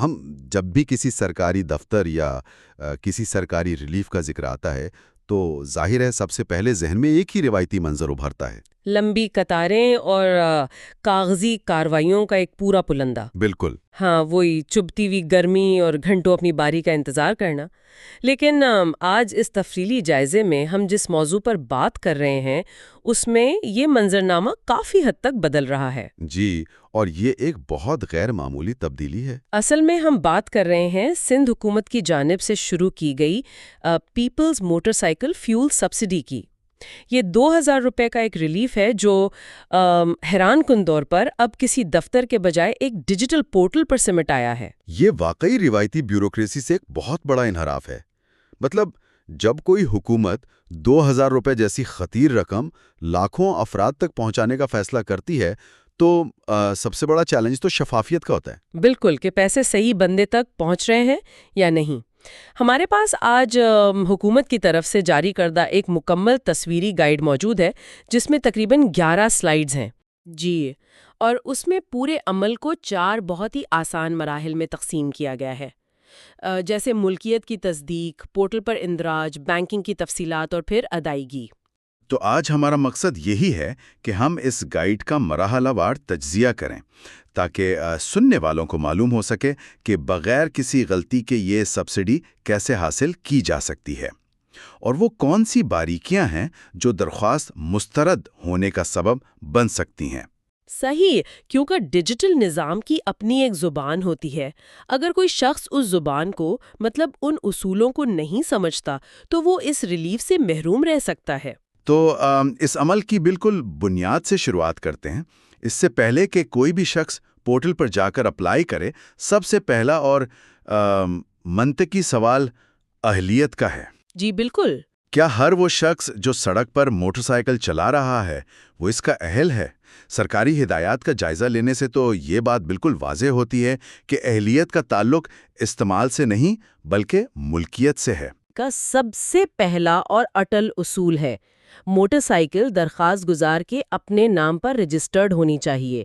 ہم جب بھی کسی سرکاری دفتر یا کسی سرکاری ریلیف کا ذکر آتا ہے تو ظاہر ہے سب سے پہلے ذہن میں ایک ہی روایتی منظر ابھرتا ہے۔ لمبی قطاریں اور کاغذی کارروائیوں کا ایک پورا پلندہ۔ بالکل۔ ہاں، وہی چبھتی ہوئی گرمی اور گھنٹوں اپنی باری کا انتظار کرنا۔ لیکن آج اس تفصیلی جائزے میں ہم جس موضوع پر بات کر رہے ہیں اس میں یہ منظرنامہ کافی حد تک بدل رہا ہے۔ جی، اور یہ ایک بہت غیر معمولی تبدیلی ہے۔ اصل میں ہم بات کر رہے ہیں سندھ حکومت کی جانب سے شروع کی گئی peoples motorcycle fuel subsidy کی۔ یہ 2000 روپے کا ایک ریلیف ہے جو حیران کن طور پر اب کسی دفتر کے بجائے ایک ڈیجیٹل پورٹل پر سمٹ آیا ہے۔ یہ واقعی روایتی بیوروکریسی سے ایک بہت بڑا انحراف ہے۔ مطلب جب کوئی حکومت 2000 روپے جیسی خطیر رقم لاکھوں افراد تک پہنچانے کا فیصلہ کرتی ہے تو سب سے بڑا چیلنج تو شفافیت کا ہوتا ہے۔ بالکل، کہ پیسے صحیح بندے تک پہنچ رہے ہیں یا نہیں۔ ہمارے پاس آج حکومت کی طرف سے جاری کردہ ایک مکمل تصویری گائیڈ موجود ہے جس میں تقریباً 11 سلائیڈز ہیں۔ جی، اور اس میں پورے عمل کو 4 بہت ہی آسان مراحل میں تقسیم کیا گیا ہے، جیسے ملکیت کی تصدیق، پورٹل پر اندراج، بینکنگ کی تفصیلات اور پھر ادائیگی۔ تو آج ہمارا مقصد یہی ہے کہ ہم اس گائیڈ کا مرحلہ وار تجزیہ کریں تاکہ سننے والوں کو معلوم ہو سکے کہ بغیر کسی غلطی کے یہ سبسڈی کیسے حاصل کی جا سکتی ہے، اور وہ کون سی باریکیاں ہیں جو درخواست مسترد ہونے کا سبب بن سکتی ہیں۔ صحیح، کیونکہ ڈیجیٹل نظام کی اپنی ایک زبان ہوتی ہے۔ اگر کوئی شخص اس زبان کو مطلب ان اصولوں کو نہیں سمجھتا تو وہ اس ریلیف سے محروم رہ سکتا ہے۔ تو اس عمل کی بالکل بنیاد سے شروعات کرتے ہیں۔ اس سے پہلے کہ کوئی بھی شخص پورٹل پر جا کر اپلائی کرے، سب سے پہلا اور منطقی سوال اہلیت کا ہے۔ جی بالکل۔ کیا ہر وہ شخص جو سڑک پر موٹر سائیکل چلا رہا ہے وہ اس کا اہل ہے؟ سرکاری ہدایات کا جائزہ لینے سے تو یہ بات بالکل واضح ہوتی ہے کہ اہلیت کا تعلق استعمال سے نہیں بلکہ ملکیت سے ہے۔ کا سب سے پہلا اور اٹل اصول ہے، موٹر سائیکل درخواست گزار کے اپنے نام پر رجسٹرڈ ہونی چاہیے۔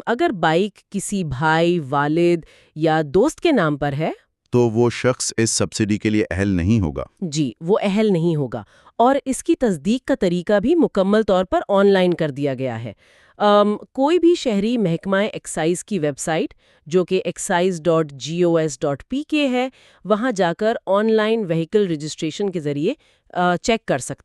اگر بائیک کسی بھائی، والد یا دوست کے نام پر ہے تو وہ شخص اس سبسڈی کے لیے اہل نہیں ہوگا۔ جی، وہ اہل نہیں ہوگا، اور اس کی تصدیق کا طریقہ بھی مکمل طور پر آن لائن کر دیا گیا ہے۔ کوئی بھی شہری محکمہ ایکسائز کی ویب سائٹ جو کہ excise.gos.pk ہے، وہاں جا کر آن لائن وہیکل رجسٹریشن کے ذریعے چیک کر سکتا